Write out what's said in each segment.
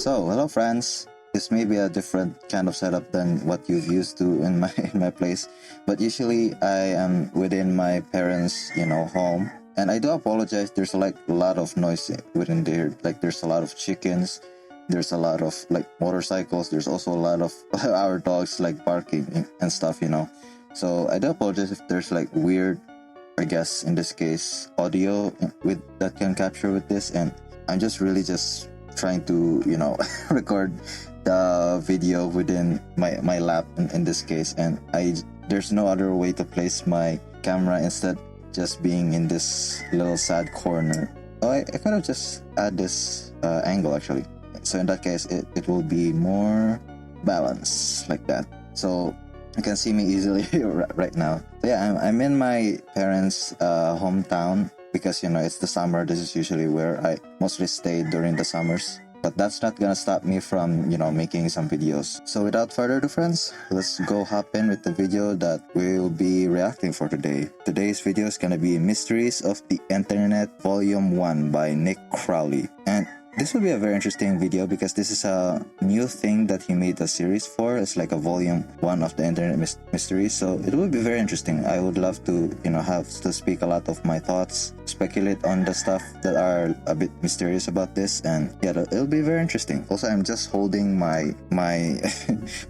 So, hello friends. This may be a different kind of setup than what you've used to in my place, but usually I am within my parents' home. And I do apologize. There's like a lot of noise within there. Like there's a lot of chickens. There's a lot of like motorcycles. There's also a lot of our dogs like barking and stuff. So I do apologize if there's like weird, I guess in this case, audio with that can capture with this. And I'm just really just trying to record the video within my lap in this case, and there's no other way to place my camera instead just being in this little sad corner. I could have just add this angle actually, so in that case it will be more balanced like that, so you can see me easily right now. So yeah, I'm in my parents' hometown because it's the summer. This is usually where I mostly stay during the summers. But that's not gonna stop me from, making some videos. So without further ado, friends, let's go hop in with the video that we'll be reacting for today. Today's video is gonna be Mysteries of the Internet Volume 1 by Nick Crowley. And this will be a very interesting video because this is a new thing that he made a series for. It's like a volume 1 of the internet mysteries. So it will be very interesting. I would love to, have to speak a lot of my thoughts, speculate on the stuff that are a bit mysterious about this, and yeah, it'll be very interesting. Also, I'm just holding my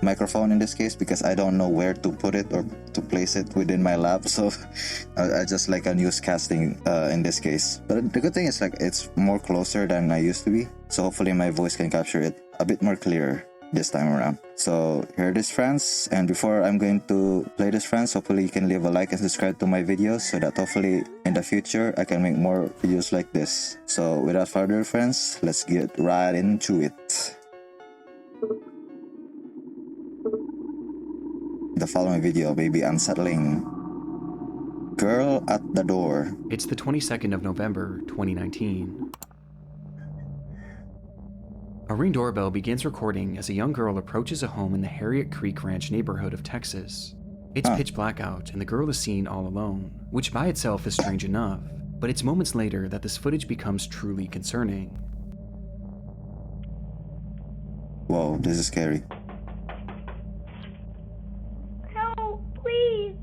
microphone in this case because I don't know where to put it or to place it within my lap. So I just like a newscasting in this case. But the good thing is like it's more closer than I used to be. So hopefully my voice can capture it a bit more clear this time around. So here it is, friends. And before I'm going to play this, friends, hopefully you can leave a like and subscribe to my videos so that hopefully in the future I can make more videos like this. So without further ado, friends, let's get right into it. The following video may be unsettling. Girl at the door. It's the 22nd of November, 2019. A Ring doorbell begins recording as a young girl approaches a home in the Harriet Creek Ranch neighborhood of Texas. It's pitch black out and the girl is seen all alone, which by itself is strange enough, but it's moments later that this footage becomes truly concerning. Whoa, this is scary. Help, please.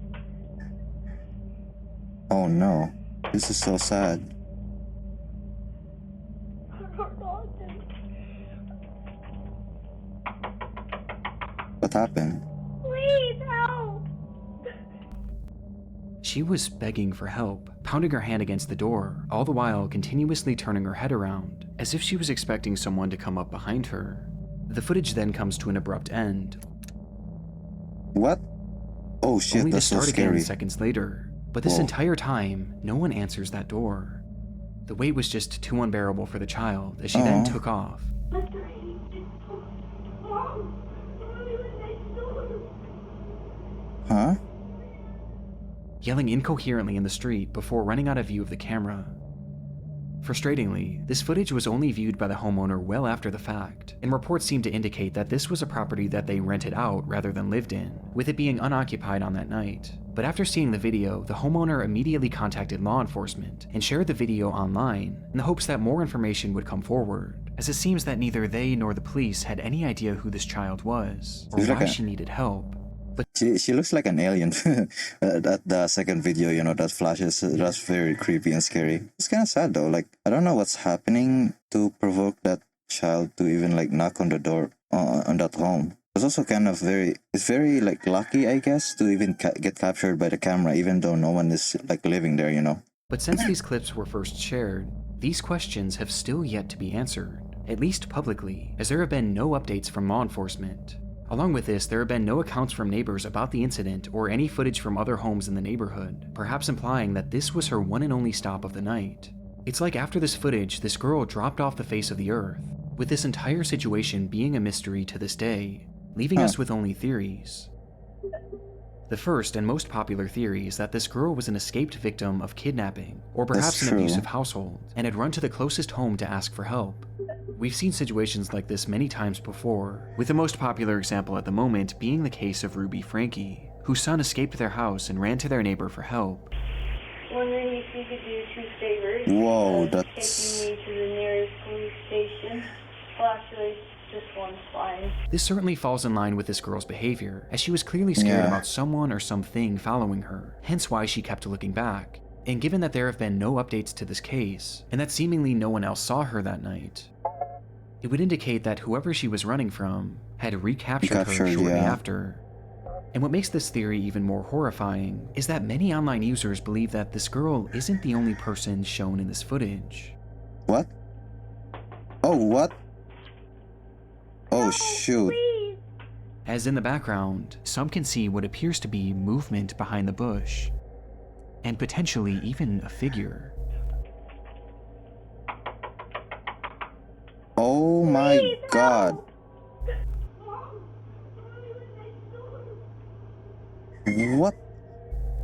Oh no, this is so sad. What happened? Please help. She was begging for help, pounding her hand against the door, all the while continuously turning her head around, as if she was expecting someone to come up behind her. The footage then comes to an abrupt end. What? Oh shit, only to that's so start again scary. seconds later, but this entire time, no one answers that door. The wait was just too unbearable for the child as she then took off. Huh? Yelling incoherently in the street before running out of view of the camera. Frustratingly, this footage was only viewed by the homeowner well after the fact, and reports seem to indicate that this was a property that they rented out rather than lived in, with it being unoccupied on that night. But after seeing the video, the homeowner immediately contacted law enforcement and shared the video online in the hopes that more information would come forward, as it seems that neither they nor the police had any idea who this child was or why she needed help. But She looks like an alien. That the second video, that flashes, that's very creepy and scary. It's kind of sad though. Like, I don't know what's happening to provoke that child to even like knock on the door on that home. It's also kind of it's very like lucky, I guess, to even get captured by the camera, even though no one is like living there, But since these clips were first shared, these questions have still yet to be answered, at least publicly, as there have been no updates from law enforcement. Along with this, there have been no accounts from neighbors about the incident or any footage from other homes in the neighborhood, perhaps implying that this was her one and only stop of the night. It's like after this footage, this girl dropped off the face of the earth, with this entire situation being a mystery to this day, leaving us with only theories. The first and most popular theory is that this girl was an escaped victim of kidnapping, or perhaps an abusive household, and had run to the closest home to ask for help. We've seen situations like this many times before, with the most popular example at the moment being the case of Ruby Frankie, whose son escaped their house and ran to their neighbor for help. Wondering if you could do 2 favors. Whoa, that's... Taking me to the nearest police station. Well, actually, just one's fine. This certainly falls in line with this girl's behavior, as she was clearly scared Yeah. about someone or something following her, hence why she kept looking back. And given that there have been no updates to this case, and that seemingly no one else saw her that night, it would indicate that whoever she was running from had recaptured her shortly after. And what makes this theory even more horrifying is that many online users believe that this girl isn't the only person shown in this footage. What? Oh, what? Oh, shoot. Please. As in the background, some can see what appears to be movement behind the bush, and potentially even a figure. Oh my Please, god. help. What?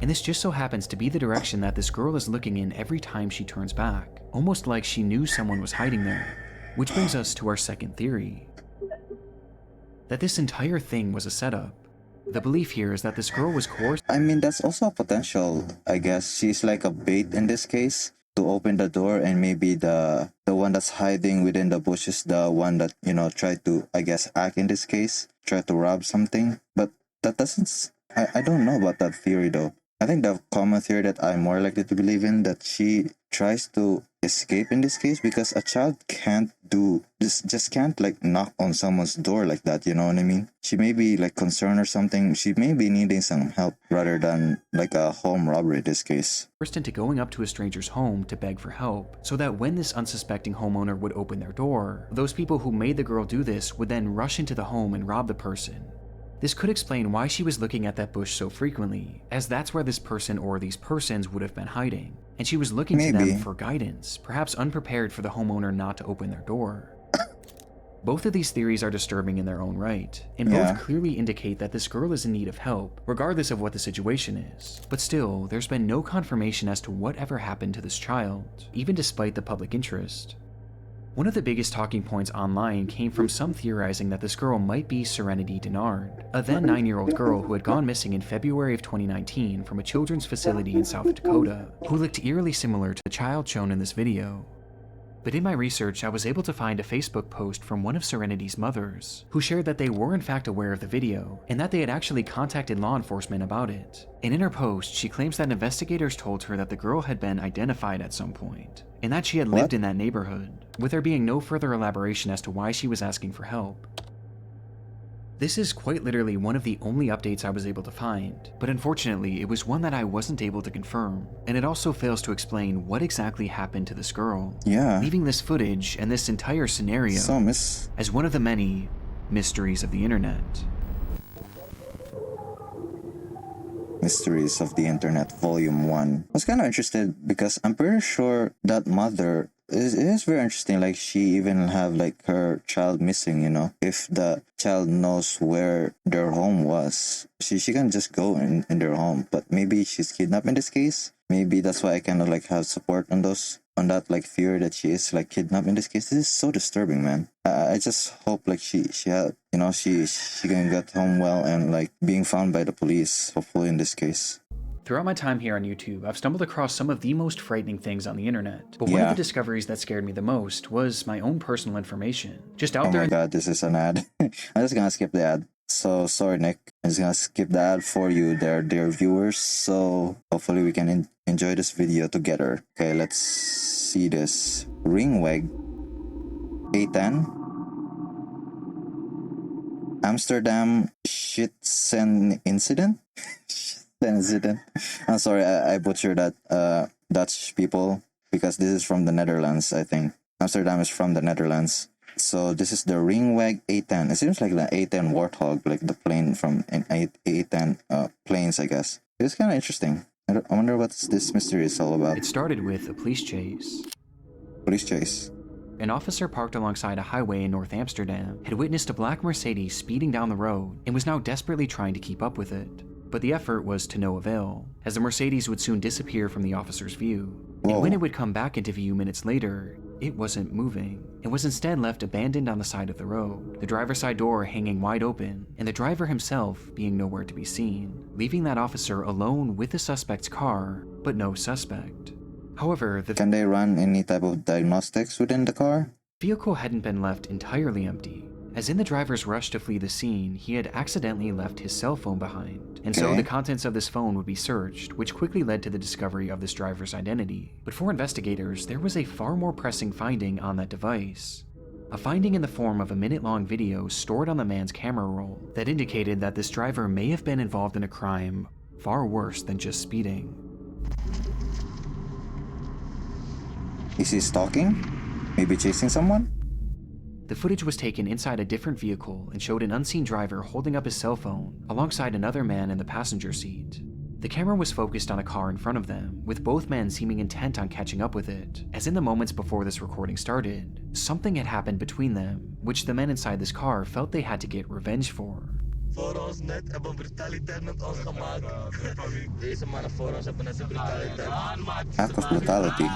And this just so happens to be the direction that this girl is looking in every time she turns back, almost like she knew someone was hiding there. Which brings us to our second theory, that this entire thing was a setup. The belief here is that this girl was coerced. I mean, that's also a potential. I guess she's like a bait in this case to open the door, and maybe the one that's hiding within the bushes, the one that, you know, tried to, I guess, act in this case, try to rob something. But that doesn't. I don't know about that theory though. I think the common theory that I'm more likely to believe in, that she tries to escape in this case, because a child can't do this, just can't like knock on someone's door like that, you know what I mean? She may be like concerned or something. She may be needing some help rather than like a home robbery in this case. Into going up to a stranger's home to beg for help, so that when this unsuspecting homeowner would open their door, those people who made the girl do this would then rush into the home and rob the person. This could explain why she was looking at that bush so frequently, as that's where this person or these persons would have been hiding, and she was looking to them for guidance, perhaps unprepared for the homeowner not to open their door. Both of these theories are disturbing in their own right, and both clearly indicate that this girl is in need of help, regardless of what the situation is. But still, there's been no confirmation as to whatever happened to this child, even despite the public interest. One of the biggest talking points online came from some theorizing that this girl might be Serenity Denard, a then 9-year-old girl who had gone missing in February of 2019 from a children's facility in South Dakota, who looked eerily similar to the child shown in this video. But in my research, I was able to find a Facebook post from one of Serenity's mothers, who shared that they were in fact aware of the video, and that they had actually contacted law enforcement about it. And in her post, she claims that investigators told her that the girl had been identified at some point, and that she had lived in that neighborhood, with there being no further elaboration as to why she was asking for help. This is quite literally one of the only updates I was able to find, but unfortunately it was one that I wasn't able to confirm, and it also fails to explain what exactly happened to this girl, leaving this footage and this entire scenario as one of the many mysteries of the internet. Mysteries of the Internet Volume 1. I was kind of interested because I'm pretty sure that mother is very interesting. Like, she even have like her child missing, you know. If the child knows where their home was, she can just go in their home. But maybe she's kidnapped in this case. Maybe that's why I kind of like have support on that like fear that she is like kidnapped in this case. This is so disturbing, man. I just hope like she had, you know, she can get home well and like being found by the police, hopefully, in this case. Throughout my time here on YouTube, I've stumbled across some of the most frightening things on the internet, but one of the discoveries that scared me the most was my own personal information. Just out there. Oh my god, this is an ad. I'm just gonna skip the ad. So sorry, Nick. I'm just gonna skip the ad for you there, dear viewers. So hopefully we can enjoy this video together. Okay, let's see this. Ringweg A10 Amsterdam Schiessen incident. Incident. I'm sorry, I butchered that. Dutch people, because this is from the Netherlands, I think. Amsterdam is from the Netherlands. So this is the Ringweg A10. It seems like the A10 Warthog, like the plane from an A10 planes, I guess. It's kind of interesting. I wonder what this mystery is all about. It started with a police chase. Police chase. An officer parked alongside a highway in North Amsterdam had witnessed a black Mercedes speeding down the road and was now desperately trying to keep up with it. But the effort was to no avail, as the Mercedes would soon disappear from the officer's view. And when it would come back into view minutes later, it wasn't moving. It was instead left abandoned on the side of the road, the driver's side door hanging wide open, and the driver himself being nowhere to be seen, leaving that officer alone with the suspect's car, but no suspect. However, Can they run any type of diagnostics within the car? Vehicle hadn't been left entirely empty, as in the driver's rush to flee the scene, he had accidentally left his cell phone behind, and so Okay. the contents of this phone would be searched, which quickly led to the discovery of this driver's identity. But for investigators, there was a far more pressing finding on that device. A finding in the form of a minute-long video stored on the man's camera roll that indicated that this driver may have been involved in a crime far worse than just speeding. Is he stalking? Maybe chasing someone? The footage was taken inside a different vehicle and showed an unseen driver holding up his cell phone alongside another man in the passenger seat. The camera was focused on a car in front of them, with both men seeming intent on catching up with it, as in the moments before this recording started, something had happened between them, which the men inside this car felt they had to get revenge for. Voor ons net hebben brutaliteit met ons gemaakt. Deze mannen voor ons hebben net de brutaliteit. Act of brutality.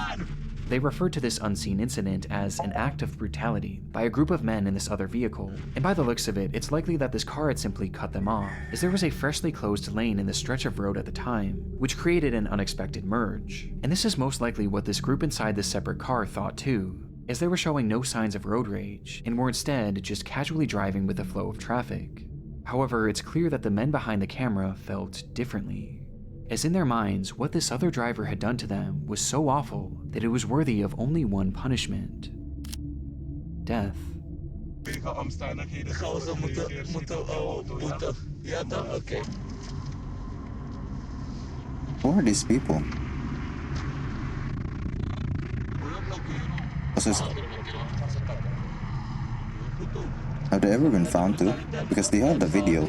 They referred to this unseen incident as an act of brutality by a group of men in this other vehicle, and by the looks of it, it's likely that this car had simply cut them off, as there was a freshly closed lane in the stretch of road at the time, which created an unexpected merge. And this is most likely what this group inside this separate car thought too, as they were showing no signs of road rage, and were instead just casually driving with the flow of traffic. However, it's clear that the men behind the camera felt differently, as in their minds, what this other driver had done to them was so awful that it was worthy of only one punishment: death. Who are these people? Have they ever been found too? Because they have the video.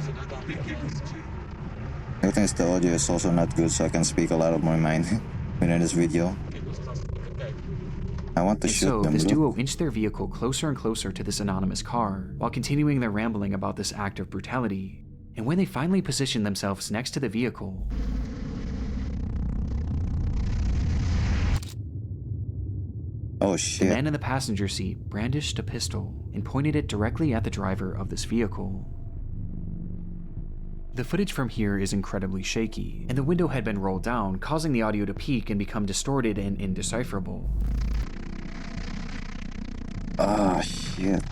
I think the audio is also not good, so I can speak a lot of my mind within this video. I want to And shoot so, them. this Look. duo inched their vehicle closer and closer to this anonymous car, while continuing their rambling about this act of brutality. And when they finally positioned themselves next to the vehicle, Oh the shit. man in the passenger seat brandished a pistol and pointed it directly at the driver of this vehicle. The footage from here is incredibly shaky, and the window had been rolled down, causing the audio to peak and become distorted and indecipherable. Ah shit.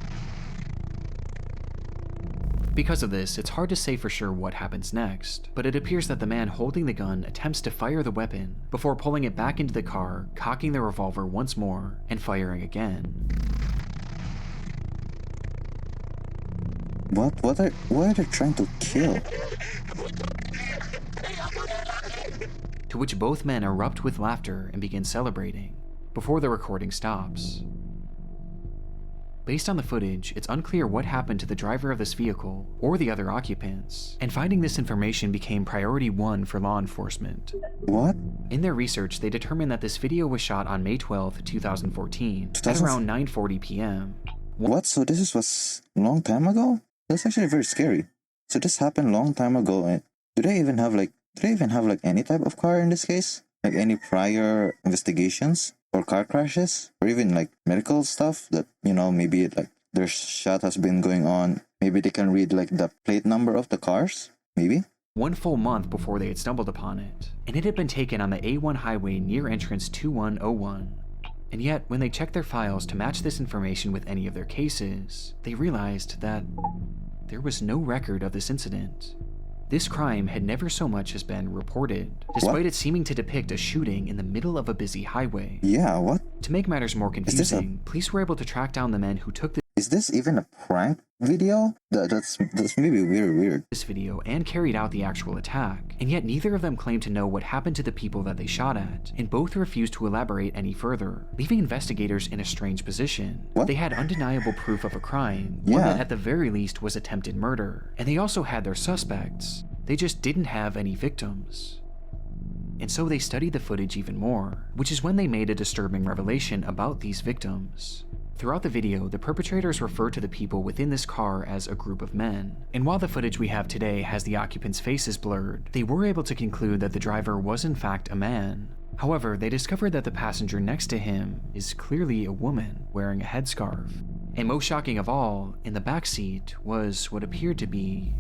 Because of this, it's hard to say for sure what happens next, but it appears that the man holding the gun attempts to fire the weapon before pulling it back into the car, cocking the revolver once more, and firing again. What are they trying to kill? To which both men erupt with laughter and begin celebrating, before the recording stops. Based on the footage, it's unclear what happened to the driver of this vehicle or the other occupants, and finding this information became priority 1 for law enforcement. What? In their research, they determined that this video was shot on May 12, 2014, at around 9:40 p.m. What? So this was a long time ago? That's actually very scary. So this happened a long time ago, and do they even have any type of car in this case? Like any prior investigations or car crashes or even like medical stuff that, maybe like their shot has been going on. Maybe they can read like the plate number of the cars, maybe? 1 full month before they had stumbled upon it, and it had been taken on the A1 highway near entrance 2101. And yet, when they checked their files to match this information with any of their cases, they realized that there was no record of this incident. This crime had never so much as been reported, despite it seeming to depict a shooting in the middle of a busy highway. Yeah, what? To make matters more confusing, police were able to track down the men who took Is this even a prank video? That's maybe weird. this video and carried out the actual attack, and yet neither of them claimed to know what happened to the people that they shot at, and both refused to elaborate any further, leaving investigators in a strange position. What? They had undeniable proof of a crime, one Yeah. that at the very least was attempted murder, and they also had their suspects. They just didn't have any victims. And so they studied the footage even more, which is when they made a disturbing revelation about these victims. Throughout the video, the perpetrators refer to the people within this car as a group of men, and while the footage we have today has the occupants' faces blurred, they were able to conclude that the driver was in fact a man. However, they discovered that the passenger next to him is clearly a woman wearing a headscarf. And most shocking of all, in the back seat was what appeared to be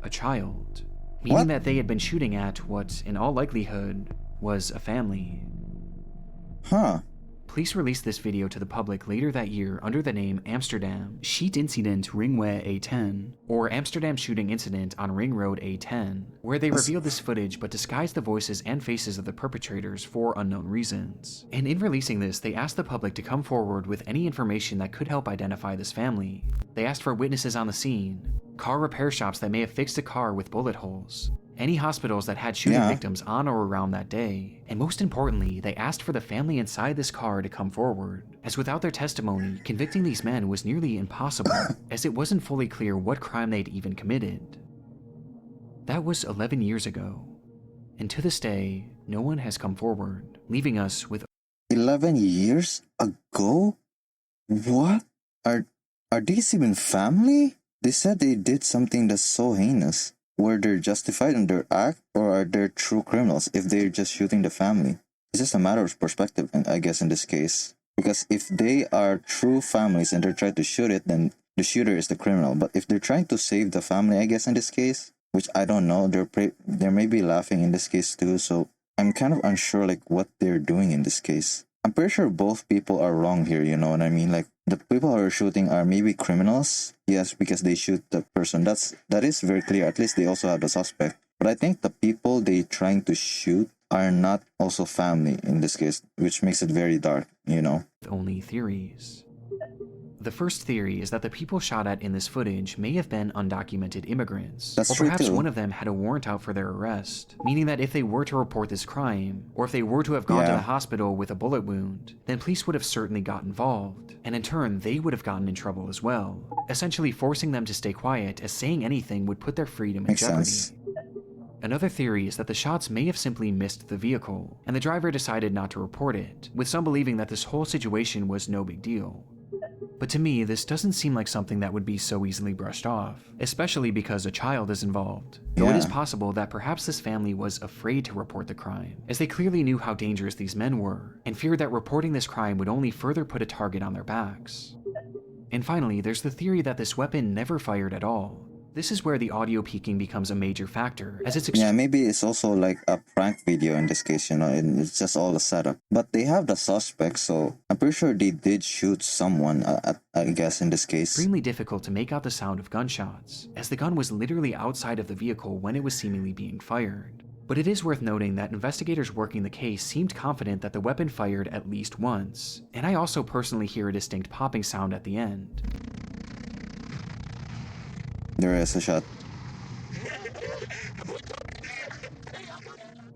a child, meaning What? that they had been shooting at what, in all likelihood, was a family. Huh. Police released this video to the public later that year under the name Amsterdam Schiet Incident Ringweg A10, or Amsterdam Shooting Incident on Ring Road A10, where they revealed this footage but disguised the voices and faces of the perpetrators for unknown reasons. And in releasing this, they asked the public to come forward with any information that could help identify this family. They asked for witnesses on the scene, car repair shops that may have fixed a car with bullet holes, any hospitals that had shooting victims on or around that day, and most importantly, they asked for the family inside this car to come forward, as without their testimony, convicting these men was nearly impossible, as it wasn't fully clear what crime they'd even committed. That was 11 years ago, and to this day, no one has come forward, leaving us with 11 years ago? What? Are these even family? They said they did something that's so heinous. Were they justified in their act, or are they true criminals if they're just shooting the family? It's just a matter of perspective, I guess, in this case. Because if they are true families and they're trying to shoot it, then the shooter is the criminal. But if they're trying to save the family, I guess, in this case, which I don't know, they may be laughing in this case too, so I'm kind of unsure, like, what they're doing in this case. I'm pretty sure both people are wrong here, you know what I mean? Like, the people who are shooting are maybe criminals, yes, because they shoot the person. That is very clear. At least they also have the suspect. But I think the people they trying to shoot are not also family in this case, which makes it very dark, you know? only theories. The first theory is that the people shot at in this footage may have been undocumented immigrants, That's or true perhaps too. one of them had a warrant out for their arrest, meaning that if they were to report this crime, or if they were to have gone to the hospital with a bullet wound, then police would have certainly got involved, and in turn they would have gotten in trouble as well, essentially forcing them to stay quiet as saying anything would put their freedom in Makes jeopardy. sense. Another theory is that the shots may have simply missed the vehicle, and the driver decided not to report it, with some believing that this whole situation was no big deal. But to me, this doesn't seem like something that would be so easily brushed off, especially because a child is involved. Though it is possible that perhaps this family was afraid to report the crime, as they clearly knew how dangerous these men were, and feared that reporting this crime would only further put a target on their backs. And finally, there's the theory that this weapon never fired at all. This is where the audio peaking becomes a major factor, as it's Maybe it's also like a prank video in this case, you know, and it's just all a setup. But they have the suspect, so I'm pretty sure they did shoot someone, I guess, in this case. extremely difficult to make out the sound of gunshots, as the gun was literally outside of the vehicle when it was seemingly being fired. But it is worth noting that investigators working the case seemed confident that the weapon fired at least once, and I also personally hear a distinct popping sound at the end. There is a shot.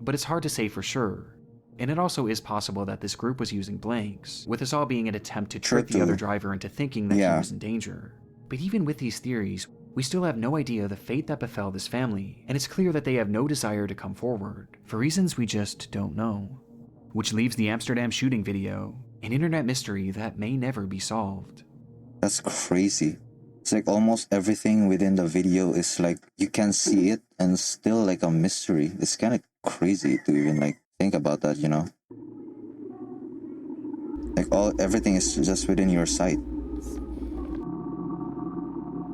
But it's hard to say for sure. And it also is possible that this group was using blanks, with this all being an attempt to trick the other driver into thinking that he was in danger. But even with these theories, we still have no idea the fate that befell this family, and it's clear that they have no desire to come forward, for reasons we just don't know. Which leaves the Amsterdam shooting video, an internet mystery that may never be solved. That's crazy. It's like almost everything within the video is like you can see it and still like a mystery. It's kind of crazy to even like think about that, you know? Like everything is just within your sight.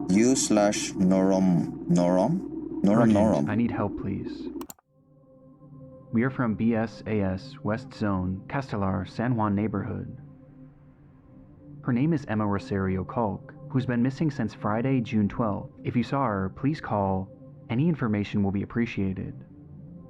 Norom. I need help, please. We are from BSAS West Zone, Castelar, San Juan neighborhood. Her name is Emma Rosario Kalk, who's been missing since Friday, June 12th. If you saw her, please call. Any information will be appreciated.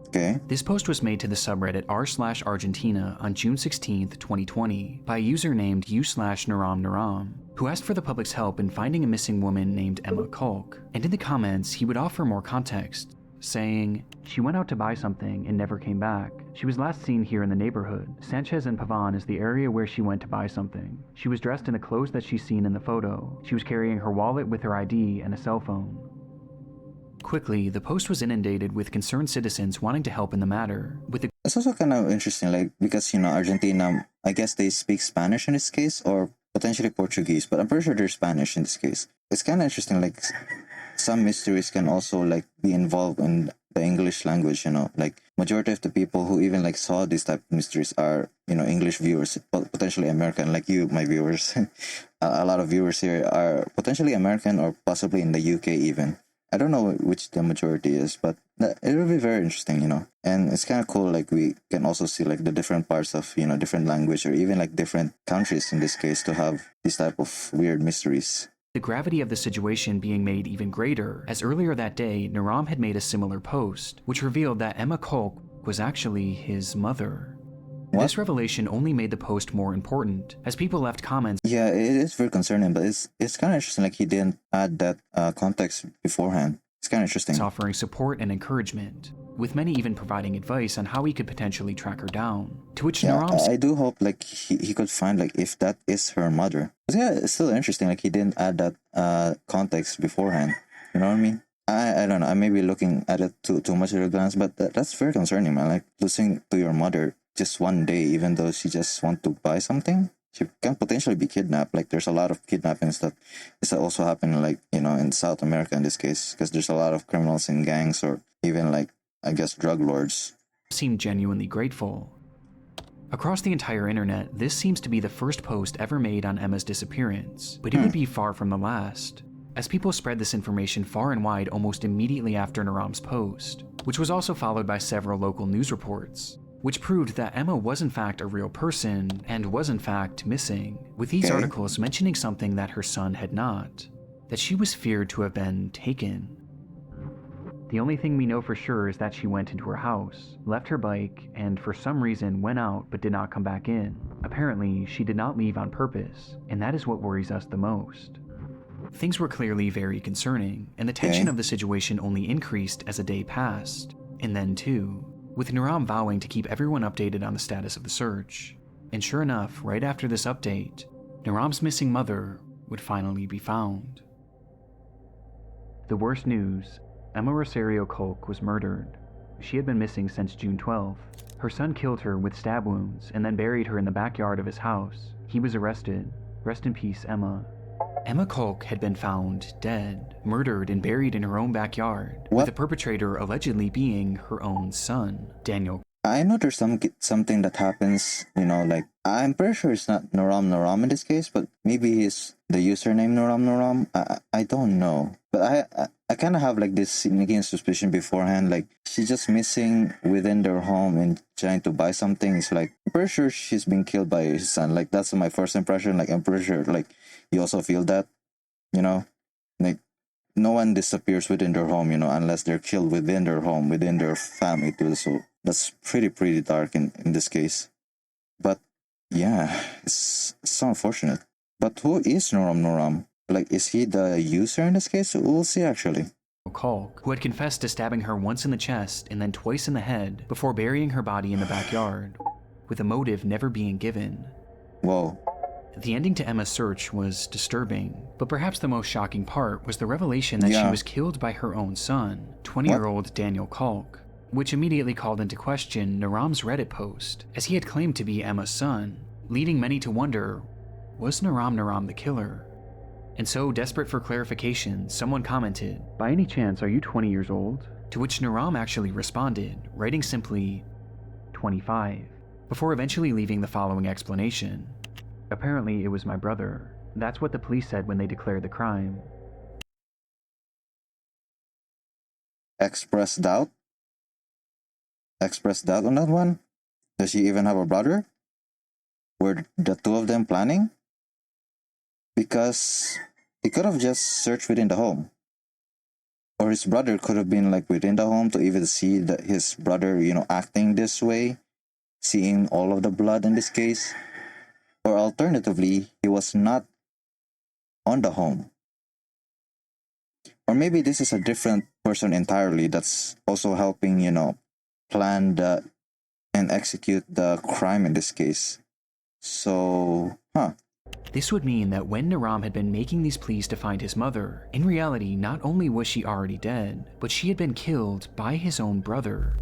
Okay. This post was made to the subreddit r/Argentina on June 16th, 2020 by a user named u/Naram, who asked for the public's help in finding a missing woman named Emma Kalk. And in the comments, he would offer more context, saying, "She went out to buy something and never came back. She was last seen here in the neighborhood. Sanchez and Pavan is the area where she went to buy something. She was dressed in the clothes that she's seen in the photo. She was carrying her wallet with her ID and a cell phone." Quickly, the post was inundated with concerned citizens wanting to help in the matter, with the It's also kind of interesting, like, because, you know, Argentina, I guess they speak Spanish in this case, or potentially Portuguese, but I'm pretty sure they're Spanish in this case. It's kind of interesting, like, some mysteries can also, like, be involved in the English language, you know, like, majority of the people who even, like, saw these type of mysteries are, you know, English viewers, potentially American, like you, my viewers. A lot of viewers here are potentially American or possibly in the UK even. I don't know which the majority is, but It will be very interesting, and it's kind of cool. Like we can also see like the different parts of different language or even like different countries in this case to have these type of weird mysteries. The gravity of the situation being made even greater, as earlier that day, Naram had made a similar post, which revealed that Emma Kolk was actually his mother. What? This revelation only made the post more important, as people left comments. Yeah, it is very concerning, but it's kind of interesting. Like he didn't add that context beforehand. It's kind of interesting. Offering support and encouragement, with many even providing advice on how he could potentially track her down. To which Naram I do hope like he could find like if that is her mother. 'Cause, yeah, it's still interesting. Like he didn't add that context beforehand. You know what I mean? I don't know. I may be looking at it too much at a glance, but that's very concerning, man. Like losing to your mother just one day, even though she just want to buy something. She can potentially be kidnapped. Like there's a lot of kidnappings that is also happening, like in South America in this case, because there's a lot of criminals in gangs or even like I guess drug lords. seemed genuinely grateful. Across the entire internet, this seems to be the first post ever made on Emma's disappearance, but it would be far from the last, as people spread this information far and wide almost immediately after Naram's post, which was also followed by several local news reports, which proved that Emma was in fact a real person and was in fact missing, with these articles mentioning something that her son had not, that she was feared to have been taken. The only thing we know for sure is that she went into her house, left her bike, and for some reason went out but did not come back in. Apparently, she did not leave on purpose, and that is what worries us the most. Things were clearly very concerning, and the tension of the situation only increased as a day passed. And then too, with Naram vowing to keep everyone updated on the status of the search. And sure enough, right after this update, Naram's missing mother would finally be found. The worst news: Emma Rosario Kolk was murdered. She had been missing since June 12th. Her son killed her with stab wounds and then buried her in the backyard of his house. He was arrested. Rest in peace, Emma. Emma Kolk had been found dead, murdered and buried in her own backyard, with the perpetrator allegedly being her own son, Daniel. I know there's something that happens, like I'm pretty sure it's not Naram in this case, but maybe it's the username Naram. I don't know, but I kind of have like this sneaking suspicion beforehand, like she's just missing within their home and trying to buy something. It's like I'm pretty sure she's been killed by his son. Like that's my first impression. Like I'm pretty sure like you also feel that, like no one disappears within their home, unless they're killed within their home, within their family too. So that's pretty dark in this case. But yeah, it's so unfortunate. But who is Naram? Like, is he the user in this case? We'll see actually. Kolk, who had confessed to stabbing her once in the chest and then twice in the head before burying her body in the backyard, with a motive never being given. Whoa. The ending to Emma's search was disturbing, but perhaps the most shocking part was the revelation that she was killed by her own son, 20-year-old Daniel Kolk, which immediately called into question Naram's Reddit post, as he had claimed to be Emma's son, leading many to wonder, was Naram the killer? And so, desperate for clarification, someone commented, "By any chance, are you 20 years old?" To which Naram actually responded, writing simply, 25, before eventually leaving the following explanation. Apparently, it was my brother. That's what the police said when they declared the crime. Express doubt on that one? Does she even have a brother? Were the two of them planning? Because he could have just searched within the home. Or his brother could have been like within the home to even see that his brother, acting this way, seeing all of the blood in this case. Or alternatively, he was not on the home. Or maybe this is a different person entirely that's also helping, plan and execute the crime in this case. So, This would mean that when Naram had been making these pleas to find his mother, in reality, not only was she already dead, but she had been killed by his own brother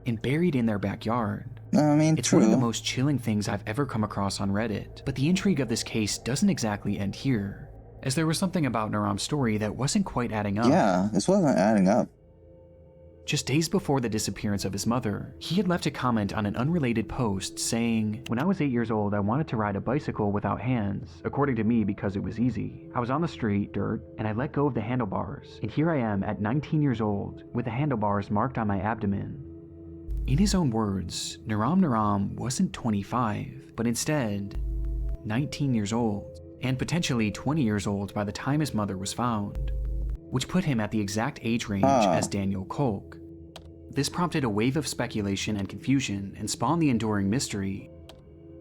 and buried in their backyard. I mean, it's one of the most chilling things I've ever come across on Reddit, but the intrigue of this case doesn't exactly end here, as there was something about Naram's story that wasn't quite adding up. Yeah, this wasn't adding up. Just days before the disappearance of his mother, he had left a comment on an unrelated post saying, "When I was 8 years old, I wanted to ride a bicycle without hands, according to me because it was easy. I was on the street, dirt, and I let go of the handlebars, and here I am at 19 years old, with the handlebars marked on my abdomen." In his own words, Naram wasn't 25, but instead 19 years old, and potentially 20 years old by the time his mother was found, which put him at the exact age range as Daniel Kolk. This prompted a wave of speculation and confusion and spawned the enduring mystery: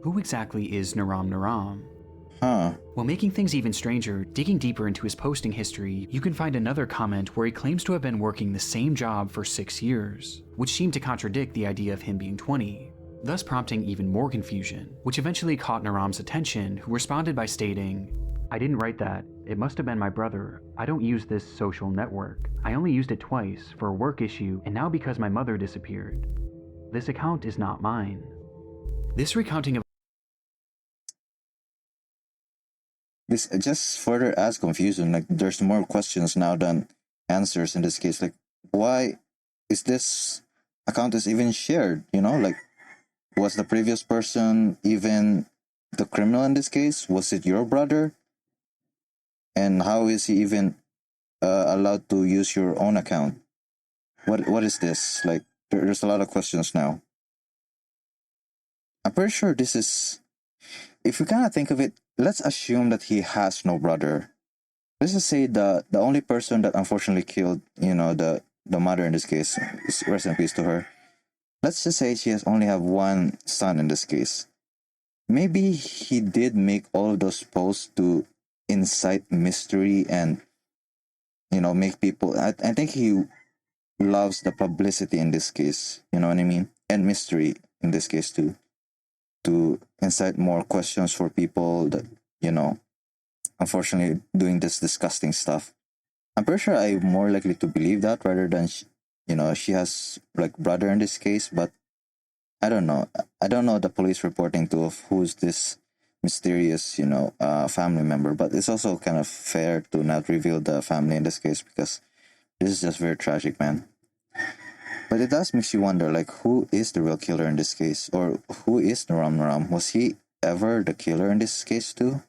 who exactly is Naram? While making things even stranger, digging deeper into his posting history, you can find another comment where he claims to have been working the same job for 6 years, which seemed to contradict the idea of him being 20, thus prompting even more confusion, which eventually caught Naram's attention, who responded by stating, "I didn't write that. It must have been my brother. I don't use this social network. I only used it twice for a work issue and now because my mother disappeared. This account is not mine." This recounting of This just further adds confusion. Like, there's more questions now than answers in this case. Like, why is this account is even shared? Like, was the previous person even the criminal in this case? Was it your brother? And how is he even allowed to use your own account? What is this? Like, there's a lot of questions now. I'm pretty sure this is, if we kind of think of it, let's assume that he has no brother. Let's just say the only person that unfortunately killed, the mother in this case, rest in peace to her. Let's just say she has only have one son in this case. Maybe he did make all of those posts to incite mystery and, make people. I think he loves the publicity in this case. You know what I mean? And mystery in this case too, to incite more questions for people that, unfortunately doing this disgusting stuff. I'm pretty sure I'm more likely to believe that rather than, she has like brother in this case, but I don't know. I don't know the police reporting to of who's this mysterious, family member, but it's also kind of fair to not reveal the family in this case because this is just very tragic, man. But it does make you wonder, like, who is the real killer in this case? Or who is Naram? Was he ever the killer in this case too?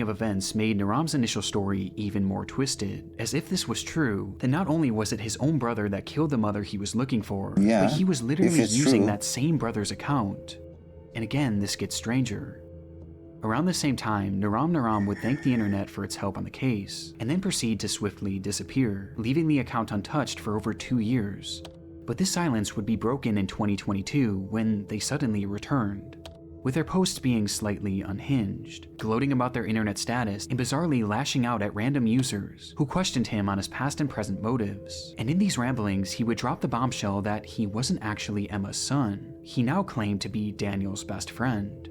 of events made Naram's initial story even more twisted, as if this was true, then not only was it his own brother that killed the mother he was looking for, but he was literally using that same brother's account. And again, this gets stranger. Around the same time, Naram would thank the internet for its help on the case, and then proceed to swiftly disappear, leaving the account untouched for over 2 years. But this silence would be broken in 2022 when they suddenly returned, with their posts being slightly unhinged, gloating about their internet status and bizarrely lashing out at random users who questioned him on his past and present motives. And in these ramblings, he would drop the bombshell that he wasn't actually Emma's son. He now claimed to be Daniel's best friend,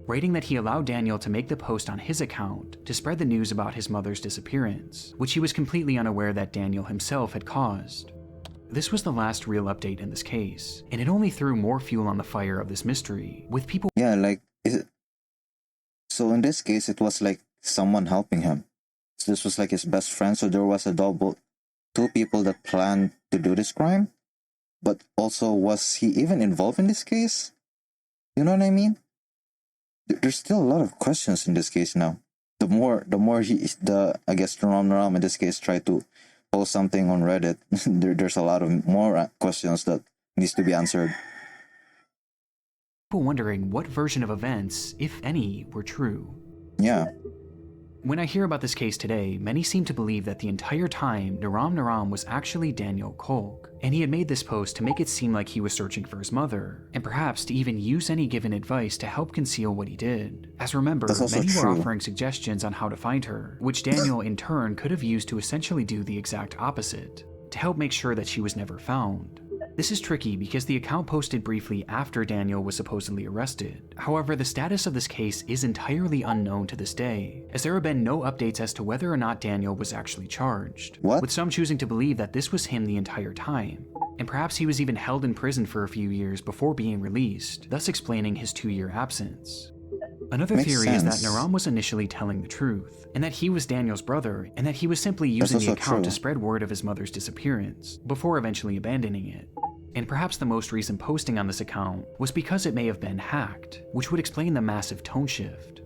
writing that he allowed Daniel to make the post on his account to spread the news about his mother's disappearance, which he was completely unaware that Daniel himself had caused. This was the last real update in this case, and it only threw more fuel on the fire of this mystery, with people— Yeah, like, so in this case, it was like someone helping him. So this was like his best friend, so there was two people that planned to do this crime? But also, was he even involved in this case? You know what I mean? There's still a lot of questions in this case now. The more I guess Naram in this case tried to post something on Reddit, there's a lot of more questions that needs to be answered. People wondering what version of events, if any, were true. Yeah. When I hear about this case today, many seem to believe that the entire time Naram was actually Daniel Kolk, and he had made this post to make it seem like he was searching for his mother, and perhaps to even use any given advice to help conceal what he did. As remember, many were offering suggestions on how to find her, which Daniel in turn could have used to essentially do the exact opposite, to help make sure that she was never found. This is tricky because the account posted briefly after Daniel was supposedly arrested. However, the status of this case is entirely unknown to this day, as there have been no updates as to whether or not Daniel was actually charged, with some choosing to believe that this was him the entire time, and perhaps he was even held in prison for a few years before being released, thus explaining his 2-year absence. Another Makes theory is that sense. Naram was initially telling the truth, and that he was Daniel's brother, and that he was simply using the also account to true. spread word of his mother's disappearance, before eventually abandoning it. And perhaps the most recent posting on this account was because it may have been hacked, which would explain the massive tone shift.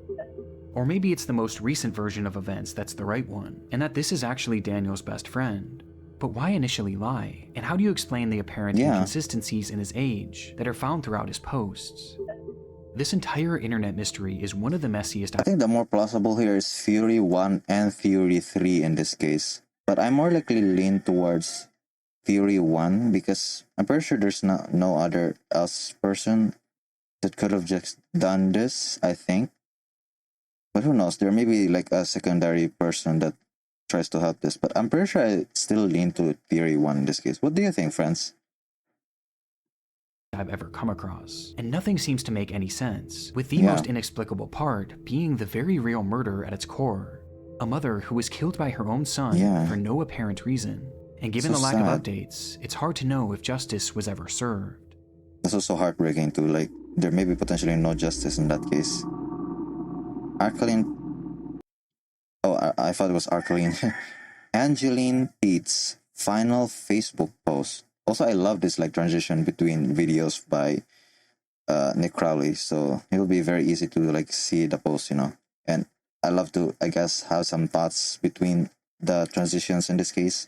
Or maybe it's the most recent version of events that's the right one, and that this is actually Daniel's best friend. But why initially lie? And how do you explain the apparent inconsistencies in his age that are found throughout his posts? This entire internet mystery is one of the messiest. I think the more plausible here is Fury 1 and Fury 3 in this case. But I more likely lean towards Fury 1 because I'm pretty sure there's no other else person that could have just done this, I think. But who knows, there may be like a secondary person that tries to help this. But I'm pretty sure I still lean to Theory 1 in this case. What do you think, friends? I've ever come across, and nothing seems to make any sense, with the most inexplicable part being the very real murder at its core. A mother who was killed by her own son for no apparent reason, and given the lack of updates, it's hard to know if justice was ever served. It's also heartbreaking too, like, there may be potentially no justice in that case. I thought it was Arcaline. Angeline Pete's final Facebook post. Also, I love this like transition between videos by Nick Crowley, so it'll be very easy to like see the post, you know. And I love to, I guess, have some thoughts between the transitions in this case.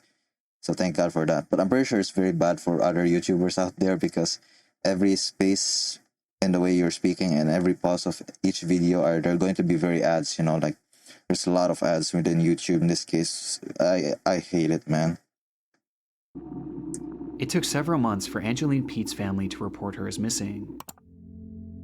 So thank God for that. But I'm pretty sure it's very bad for other YouTubers out there because every space in the way you're speaking and every pause of each video they're going to be very ads, you know, like there's a lot of ads within YouTube in this case. I hate it, man. It took several months for Angeline Pete's family to report her as missing.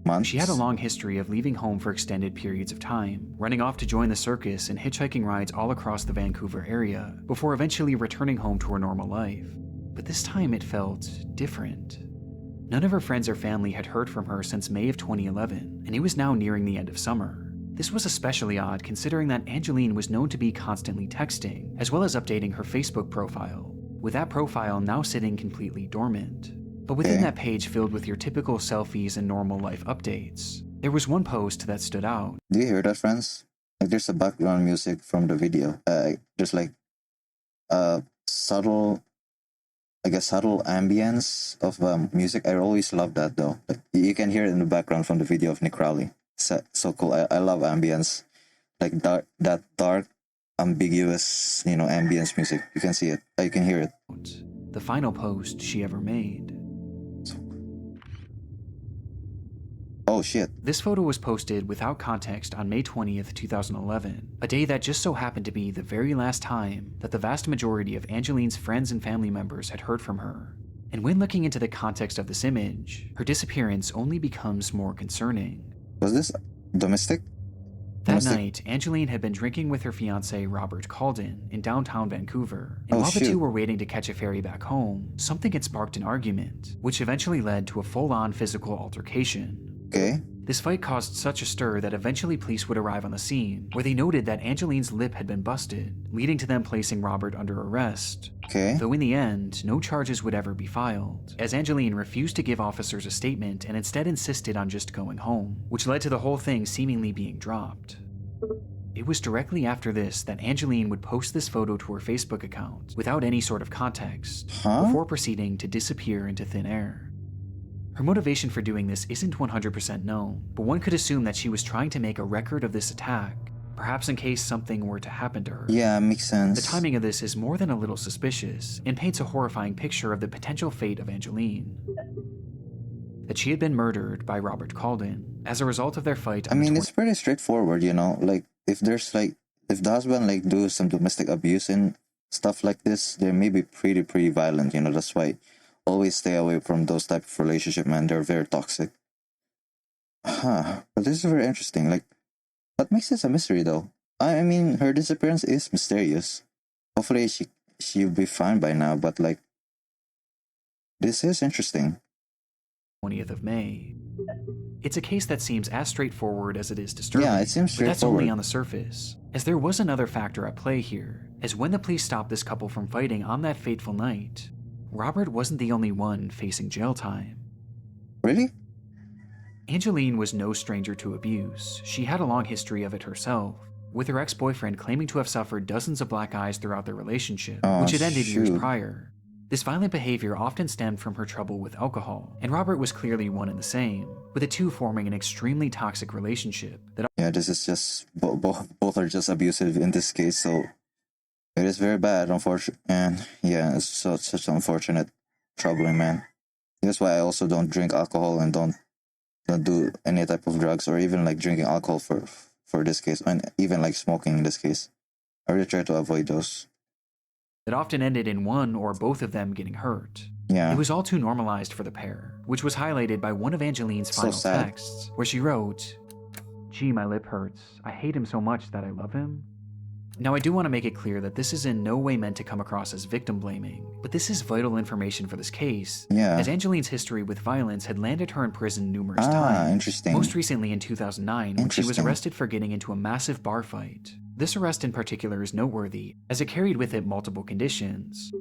Months? She had a long history of leaving home for extended periods of time, running off to join the circus and hitchhiking rides all across the Vancouver area, before eventually returning home to her normal life. But this time it felt different. None of her friends or family had heard from her since May of 2011, and it was now nearing the end of summer. This was especially odd considering that Angeline was known to be constantly texting, as well as updating her Facebook profile, with that profile now sitting completely dormant. But within that page filled with your typical selfies and normal life updates, there was one post that stood out. Do you hear that, friends? Like there's a background music from the video. There's like a subtle ambience of music. I always love that though. Like, you can hear it in the background from the video of Nick Crowley. So cool. I love ambience. Like that dark, ambiguous, you know, ambience music. You can see it. You can hear it. The final post she ever made. Oh shit. This photo was posted without context on May 20th, 2011, a day that just so happened to be the very last time that the vast majority of Angeline's friends and family members had heard from her. And when looking into the context of this image, her disappearance only becomes more concerning. Was this domestic? That night, Angeline had been drinking with her fiancé Robert Calden in downtown Vancouver, and while the two were waiting to catch a ferry back home, something had sparked an argument, which eventually led to a full-on physical altercation. Okay. This fight caused such a stir that eventually police would arrive on the scene, where they noted that Angeline's lip had been busted, leading to them placing Robert under arrest. Okay. Though in the end, no charges would ever be filed, as Angeline refused to give officers a statement and instead insisted on just going home, which led to the whole thing seemingly being dropped. It was directly after this that Angeline would post this photo to her Facebook account without any sort of context, before proceeding to disappear into thin air. Her motivation for doing this isn't 100% known, but one could assume that she was trying to make a record of this attack, perhaps in case something were to happen to her. Yeah, makes sense. The timing of this is more than a little suspicious, and paints a horrifying picture of the potential fate of Angeline. That she had been murdered by Robert Calden as a result of their fight. I mean, it's pretty straightforward, you know. Like, if the husband like do some domestic abuse and stuff like this, they may be pretty violent, you know. That's why always stay away from those type of relationship, man. They're very toxic. But this is very interesting. Like, what makes this a mystery, though? I mean, her disappearance is mysterious. Hopefully, she'll be fine by now. But like, this is interesting. 20th of May. It's a case that seems as straightforward as it is disturbing. Yeah, it seems straightforward. But that's only on the surface, as there was another factor at play here. As when the police stopped this couple from fighting on that fateful night, Robert wasn't the only one facing jail time. Really? Angeline was no stranger to abuse. She had a long history of it herself, with her ex-boyfriend claiming to have suffered dozens of black eyes throughout their relationship, Oh, which had ended years shoot. prior. This violent behavior often stemmed from her trouble with alcohol, and Robert was clearly one and the same, with the two forming an extremely toxic relationship that Yeah, this is just both are just abusive in this case, so it is very bad, unfortunate. And yeah, it's such unfortunate, troubling, man. That's why I also don't drink alcohol and don't do any type of drugs or even like drinking alcohol for this case, and even like smoking in this case. I really try to avoid those. often ended in one or both of them getting hurt. Yeah. It was all too normalized for the pair, which was highlighted by one of Angeline's So final sad. texts, where she wrote, "Gee, my lip hurts. I hate him so much that I love him." Now, I do want to make it clear that this is in no way meant to come across as victim blaming, but this is vital information for this case, Yeah. as Angeline's history with violence had landed her in prison numerous Ah, times. interesting. Most recently in 2009, when she was Interesting. arrested for getting into a massive bar fight. This arrest in particular is noteworthy, as it carried with it multiple conditions.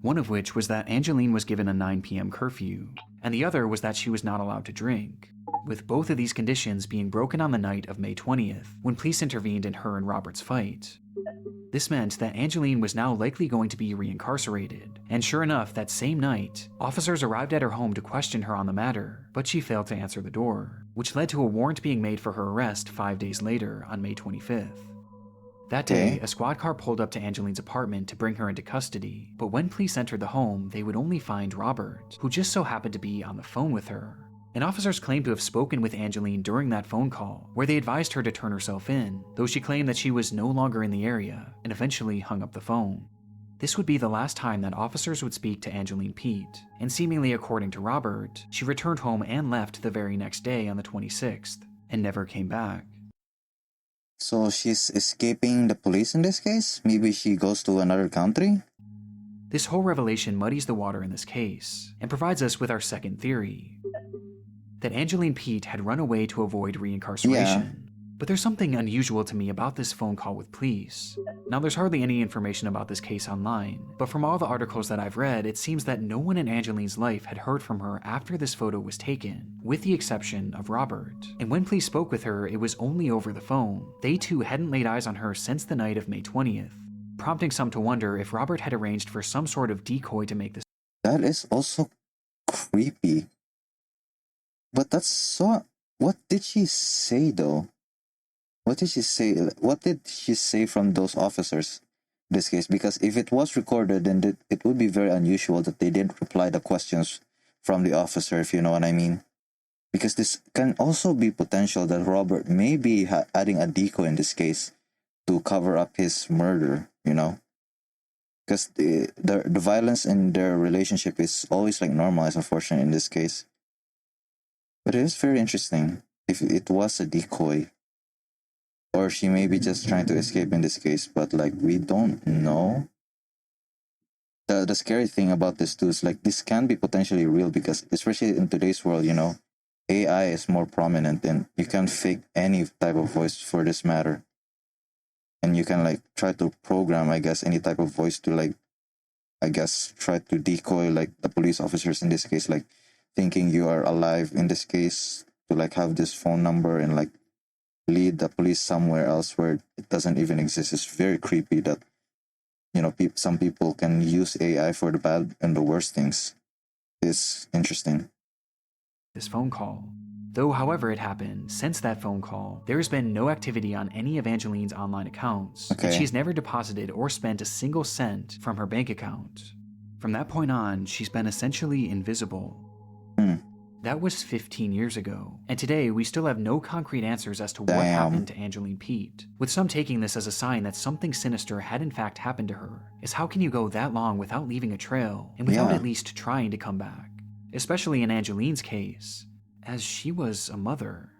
One of which was that Angeline was given a 9 p.m. curfew, and the other was that she was not allowed to drink, with both of these conditions being broken on the night of May 20th, when police intervened in her and Robert's fight. This meant that Angeline was now likely going to be reincarcerated, and sure enough, that same night, officers arrived at her home to question her on the matter, but she failed to answer the door, which led to a warrant being made for her arrest 5 days later on May 25th. That day, Okay. a squad car pulled up to Angeline's apartment to bring her into custody, but when police entered the home, they would only find Robert, who just so happened to be on the phone with her. And officers claimed to have spoken with Angeline during that phone call, where they advised her to turn herself in, though she claimed that she was no longer in the area, and eventually hung up the phone. This would be the last time that officers would speak to Angeline Pete, and seemingly according to Robert, she returned home and left the very next day on the 26th, and never came back. So she's escaping the police in this case? Maybe she goes to another country? This whole revelation muddies the water in this case, and provides us with our second theory. That Angeline Pete had run away to avoid reincarceration. But there's something unusual to me about this phone call with police. Now, there's hardly any information about this case online, but from all the articles that I've read, it seems that no one in Angeline's life had heard from her after this photo was taken, with the exception of Robert. And when police spoke with her, it was only over the phone. They too hadn't laid eyes on her since the night of May 20th, prompting some to wonder if Robert had arranged for some sort of decoy to make this. That is also creepy. But that's so. What did she say though? What did she say? What did she say from those officers in this case? Because if it was recorded, then it would be very unusual that they didn't reply the questions from the officer, if you know what I mean. Because this can also be potential that Robert may be adding a decoy in this case to cover up his murder, you know? Because the violence in their relationship is always like normalized, unfortunately, in this case. But it is very interesting if it was a decoy. Or she may be just trying to escape in this case, but like we don't know. The scary thing about this too is like this can be potentially real because especially in today's world, you know, AI is more prominent and you can fake any type of voice for this matter. And you can like try to program, I guess, any type of voice to like, I guess, try to decoy like the police officers in this case, like thinking you are alive in this case to like have this phone number and like lead the police somewhere else where it doesn't even exist. It's very creepy that, you know, some people can use AI for the bad and the worst things. It's interesting. This phone call. Though, however it happened, since that phone call, there has been no activity on any of Angeline's online accounts, and Okay. she's never deposited or spent a single cent from her bank account. From that point on, she's been essentially invisible. That was 15 years ago, and today we still have no concrete answers as to what Damn. happened to Angeline Pete, with some taking this as a sign that something sinister had in fact happened to her, as how can you go that long without leaving a trail, and without Yeah. at least trying to come back? Especially in Angeline's case, as she was a mother.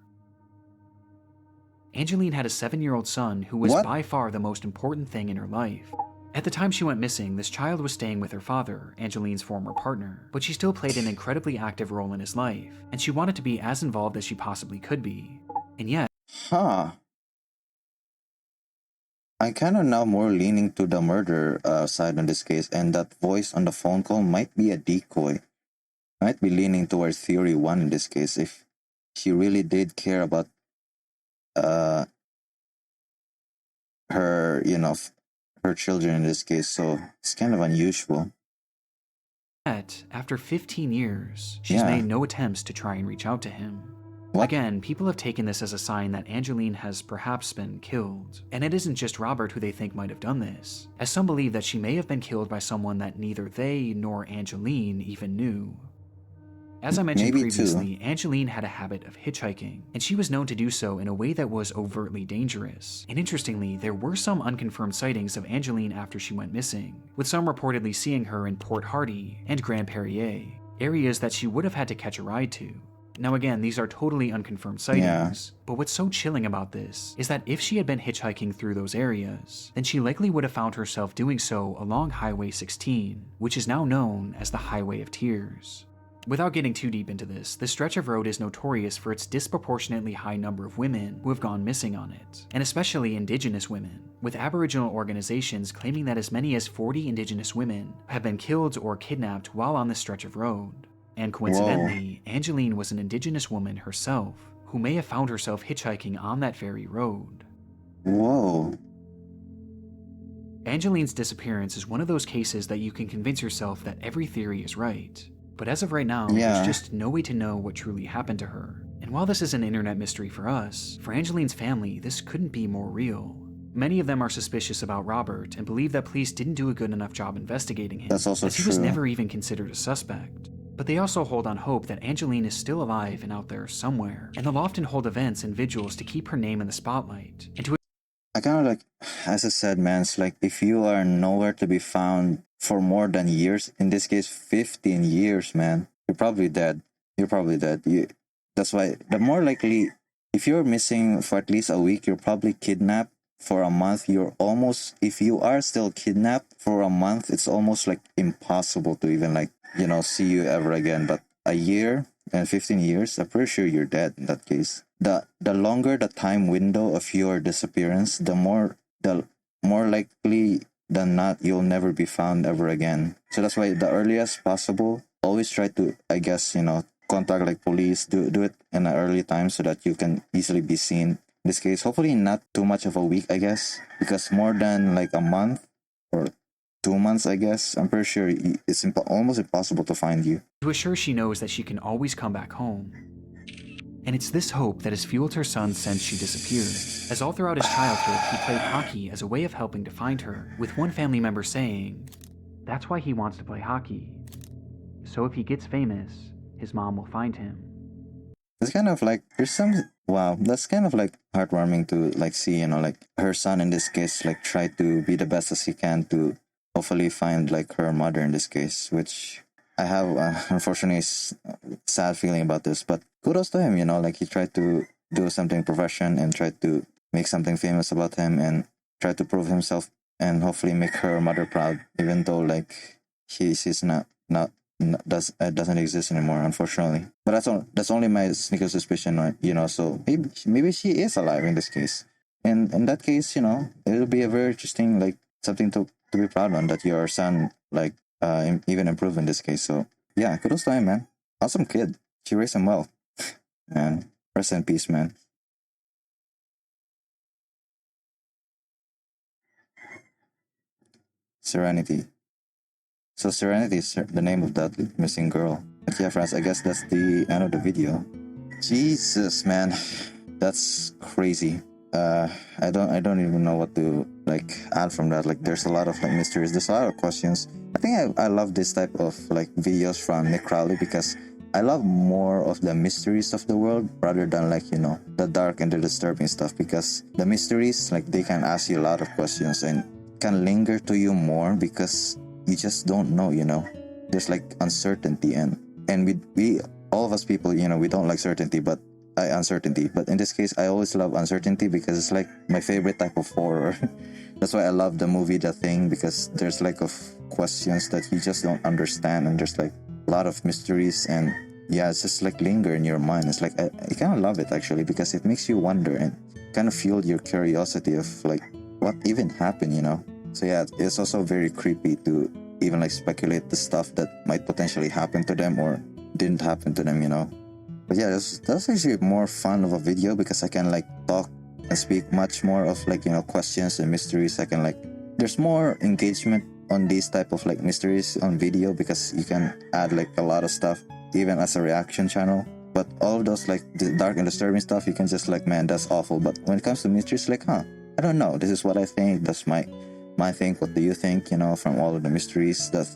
Angeline had a 7-year-old son who was What? by far the most important thing in her life. At the time she went missing, this child was staying with her father, Angeline's former partner, but she still played an incredibly active role in his life, and she wanted to be as involved as she possibly could be. And yet, Huh. I kind of now more leaning to the murder side in this case, and that voice on the phone call might be a decoy. Might be leaning towards theory one in this case. If she really did care about uh her, her children in this case. So it's kind of unusual. Yet, after 15 years, she's Yeah. made no attempts to try and reach out to him. What? Again, people have taken this as a sign that Angeline has perhaps been killed. And it isn't just Robert who they think might have done this, as some believe that she may have been killed by someone that neither they nor Angeline even knew. As I mentioned Maybe previously, Angeline had a habit of hitchhiking, and she was known to do so in a way that was overtly dangerous. And interestingly, there were some unconfirmed sightings of Angeline after she went missing, with some reportedly seeing her in Port Hardy and Grand Perrier, areas that she would have had to catch a ride to. Now again, these are totally unconfirmed sightings, but what's so chilling about this is that if she had been hitchhiking through those areas, then she likely would have found herself doing so along Highway 16, which is now known as the Highway of Tears. Without getting too deep into this stretch of road is notorious for its disproportionately high number of women who have gone missing on it, and especially Indigenous women, with Aboriginal organizations claiming that as many as 40 Indigenous women have been killed or kidnapped while on this stretch of road. And coincidentally, Angeline was an Indigenous woman herself, who may have found herself hitchhiking on that very road. Whoa. Angeline's disappearance is one of those cases that you can convince yourself that every theory is right. But as of right now, there's just no way to know what truly happened to her. And while this is an internet mystery for us, for Angeline's family, this couldn't be more real. Many of them are suspicious about Robert and believe that police didn't do a good enough job investigating him, That's also as he was true. never even considered a suspect. But they also hold on hope that Angeline is still alive and out there somewhere, and they'll often hold events and vigils to keep her name in the spotlight, and to I kind of like, as I said, man, it's like if you are nowhere to be found for more than years, in this case, 15 years, man, you're probably dead. You're probably dead. That's why the more likely, if you're missing for at least a week, you're probably kidnapped for a month. If you are still kidnapped for a month, it's almost like impossible to even like, see you ever again. But a year and 15 years, I'm pretty sure you're dead in that case. The longer the time window of your disappearance, the more likely than not you'll never be found ever again. So that's why the earliest possible, always try to, I guess, contact like police, do it in an early time so that you can easily be seen. In this case, hopefully not too much of a week, I guess, because more than like a month or 2 months, I guess, I'm pretty sure it's almost impossible to find you. assure she knows that she can always come back home. And it's this hope that has fueled her son since she disappeared, as all throughout his childhood he played hockey as a way of helping to find her, with one family member saying, "That's why he wants to play hockey. So if he gets famous, his mom will find him." It's kind of like, that's kind of like heartwarming to like see, like her son in this case, like try to be the best as he can to hopefully find like her mother in this case, which I have unfortunately sad feeling about this, but kudos to him, like he tried to do something profession and tried to make something famous about him and try to prove himself and hopefully make her mother proud, even though like she's not doesn't exist anymore, unfortunately. But that's only my sneaker suspicion, right? So maybe she is alive in this case, and in that case, it'll be a very interesting, like something to be proud on, that your son like even improved in this case. So yeah, kudos to him, man. Awesome kid. She raised him well. Man, rest in peace, man. Serenity. So Serenity is the name of that missing girl. But yeah, friends, I guess that's the end of the video. Jesus, man, that's crazy. I don't even know what to like add from that. Like, there's a lot of like mysteries. There's a lot of questions. I think I love this type of like videos from Nick Crowley because I love more of the mysteries of the world rather than like, the dark and the disturbing stuff, because the mysteries, like, they can ask you a lot of questions and can linger to you more because you just don't know, there's like uncertainty and we all of us people, we don't like certainty, but uncertainty. But in this case, I always love uncertainty because it's like my favorite type of horror. That's why I love the movie The Thing, because there's like of questions that you just don't understand, and there's like a lot of mysteries, and yeah, it's just like linger in your mind. It's like I kind of love it actually because it makes you wonder and kind of fuel your curiosity of like what even happened, So yeah, it's also very creepy to even like speculate the stuff that might potentially happen to them or didn't happen to them, But yeah, that's actually more fun of a video because I can like talk and speak much more of like, you know, questions and mysteries. I can like, there's more engagement on these type of like mysteries on video because you can add like a lot of stuff even as a reaction channel. But all of those like the dark and disturbing stuff, you can just like, man, that's awful. But when it comes to mysteries, like, I don't know. This is what I think. That's my thing. What do you think? You know, from all of the mysteries, that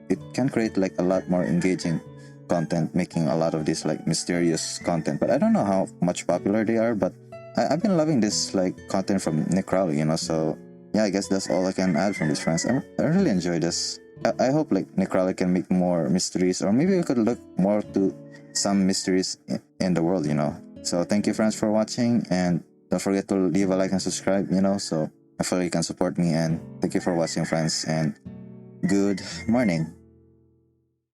it can create like a lot more engaging content, making a lot of this like mysterious content. But I don't know how much popular they are. But I've been loving this like content from Nick Crowley. You know, so yeah, I guess that's all I can add from this, friends. I really enjoy this. I hope like Nick Crowley can make more mysteries, or maybe we could look more to some mysteries in the world, you know. So thank you, friends, for watching, and don't forget to leave a like and subscribe, you know, so hopefully you can support me. And thank you for watching, friends, and good morning.